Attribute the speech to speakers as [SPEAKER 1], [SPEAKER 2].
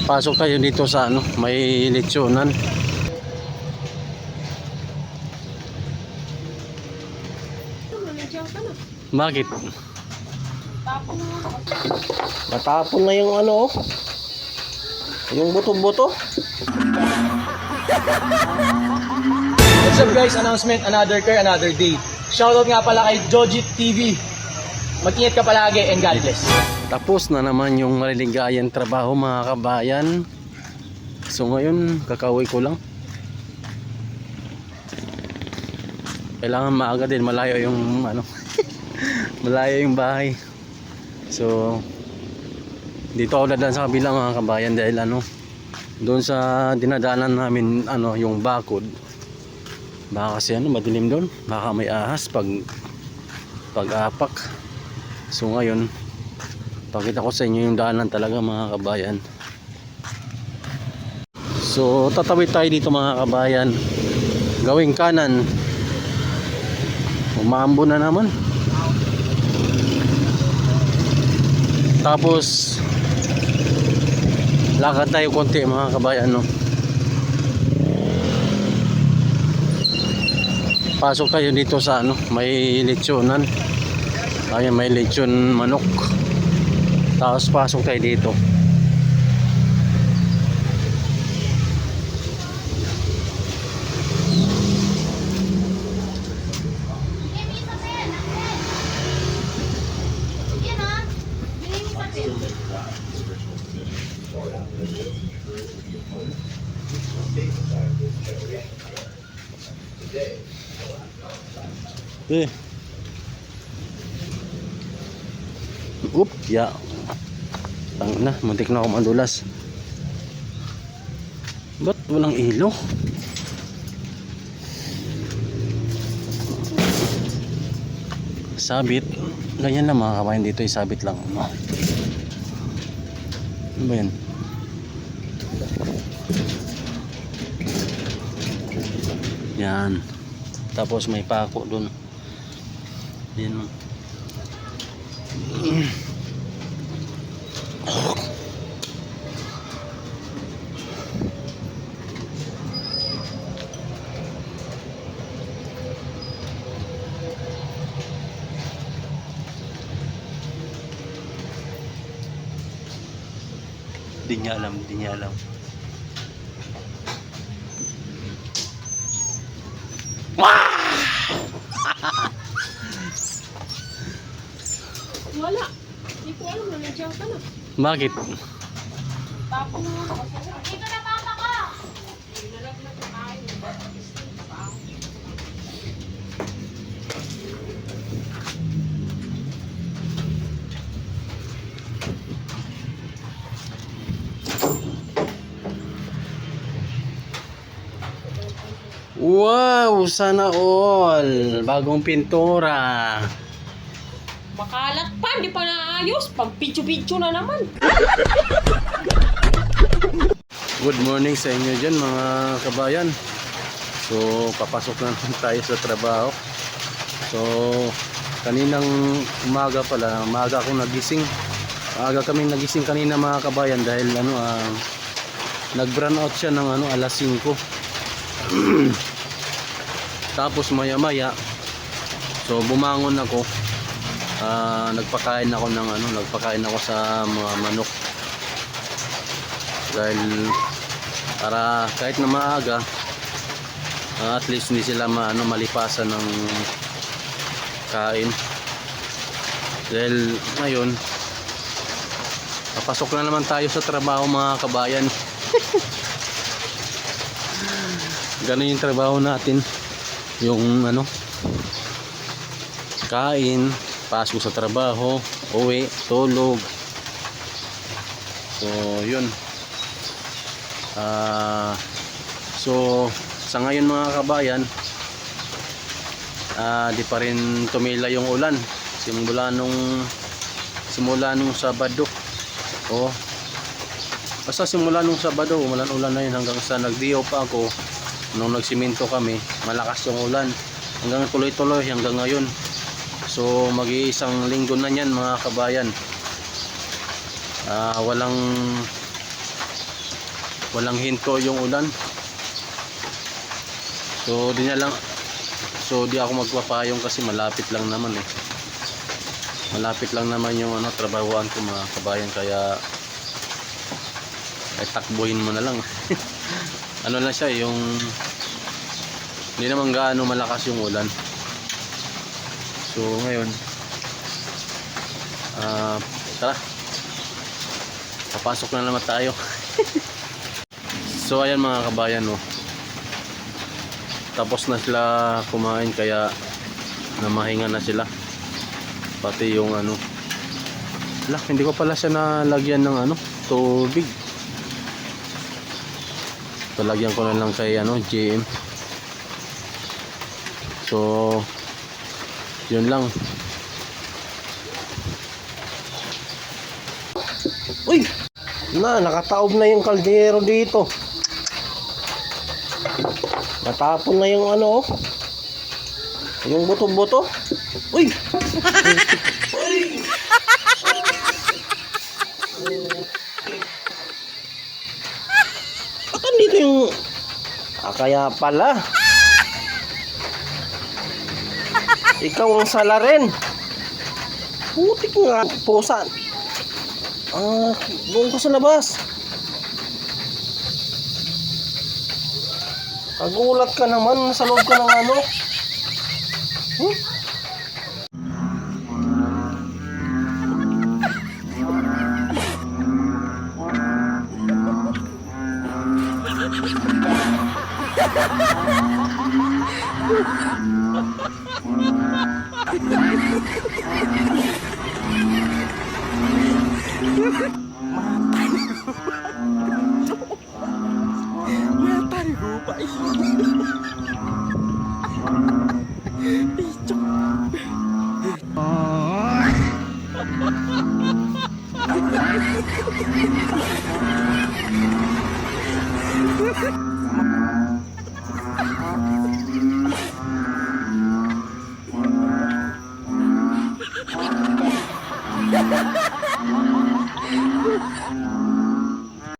[SPEAKER 1] Pasok tayo dito sa ano, may lechonan. Bakit? Matapon na yung ano, yung buto-buto.
[SPEAKER 2] What's up guys? Announcement, another car, another day. Shoutout nga pala kay Jojit TV. Mag-ingat ka palagi and God bless.
[SPEAKER 1] Tapos na naman yung maliligayang trabaho mga kabayan. So ngayon, kakauwi ko lang. Kailangan maaga din, malayo yung ano, malayo yung bahay. So dito ako dadaan sa kabilang mga kabayan dahil ano, doon sa dinadaanan namin ano, yung bakod. Baka kasi ano, madilim doon, baka may ahas pag-apak. So ngayon, pakita ko sa inyo yung daanan talaga mga kabayan. So tatawid tayo dito mga kabayan, gawing kanan. Umaambo na naman. Tapos lakad tayo konti mga kabayan, no? Pasok tayo dito sa ano, may lechonan. Ayan, may lechon manok. Tapos pasok tayo dito. Ya. Tangina na, muntik na ako madulas. Ba't walang ilaw? Sabit. Ganyan lang mga kabayan dito, isabit lang. Ano ba yan? Yan. Tapos may pako dun. Yan. Di niya alam.
[SPEAKER 3] Wala. Hindi ko alam na nandiyan ka na.
[SPEAKER 1] Bakit?
[SPEAKER 3] Tapos na ako. Dito na papa ko! Nalaglag na tayo.
[SPEAKER 1] Wow! Sana all! Bagong pintura.
[SPEAKER 3] Makalat pa, hindi pa naayos. Pang picture-picture na naman.
[SPEAKER 1] Good morning sa inyo dyan mga kabayan. So papasok na tayo sa trabaho. So kaninang umaga pala, maaga akong nagising. Maaga kaming nagising kanina mga kabayan dahil ano, nag-brown out siya ng ano, alas 5. Tapos maya maya, so bumangon ako. Nagpakain ako sa mga manok dahil para kahit na maaga, at least hindi sila malipasan ng kain. Dahil ngayon papasok na naman tayo sa trabaho mga kabayan. Ganun yung trabaho natin, yung ano, kain, pasok sa trabaho, uwi, tulog. So yun. So sa ngayon mga kabayan, di pa rin tumila yung ulan simula nung Sabado. Basta simula nung Sabado, ulan na yun hanggang sa nagdiyaw pa ako. Nung nagsiminto kami, malakas yung ulan hanggang tuloy-tuloy hanggang ngayon. So mag-iisang linggo na yan mga kabayan. walang hinto yung ulan. So di na lang, so di ako magpapayong kasi malapit lang naman eh. Malapit lang naman yung ano, trabahuan ko mga kabayan, kaya ay takbuhin mo na lang. Ano lang siya, yung hindi naman gaano malakas yung ulan. So ngayon tara, papasok na naman tayo. So ayan mga kabayan, no, tapos na sila kumain kaya namahinga na sila, pati yung ano, hindi ko pala siya nalagyan ng ano, tubig. Palagyan ko na lang kay ano, GM. So yun lang.
[SPEAKER 4] Uy! Nakataob na yung kaldero dito. Natapon na yung ano, oh. Yung buto-buto. Uy! Akan dito yung... kaya pala. Ikaw ang sala rin. Putik nga, pusan. Doon ka sa labas. Kagulat ka naman, sa loob ka ng ano.